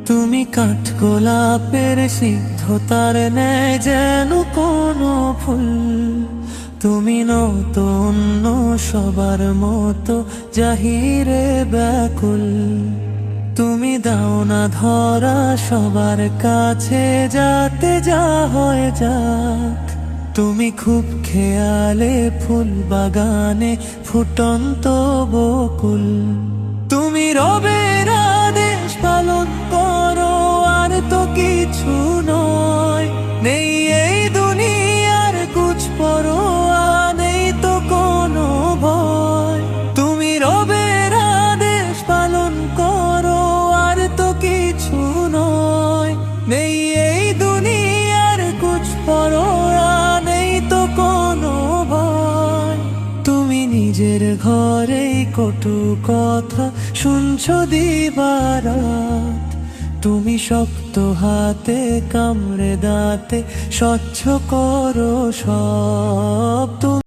তুমি কাঠগোলাপের সিদ্ধতার ন্যায় যেন কোনো ফুল। তুমি নতুন সবার মতো জাহিরে ব্যাকুল। তুমি দাও না ধরা সবার কাছে যাতে যা হয় যাক। তুমি খুব খেয়ালে ফুল বাগানে ফুটন্ত বকুল। তুমি রবের আদেশ পালন করো আর তো কিছু নয়। নেই এই দুনিয়ার কুছ পরোয়া, নেই তো কোনো ভয়। তুমি রবের আদেশ পালন করো আর তো কিছু নয়। নেই এই দুনিয়ার কুছ পরোয়া, নেই তো কোনো ভয়। তুমি নিজের ঘরেই কটু কথা শুনছো দিবারাত। তুমি শক্ত হাতে কামড়ে দাঁতে স্বচ্ছ করো সব।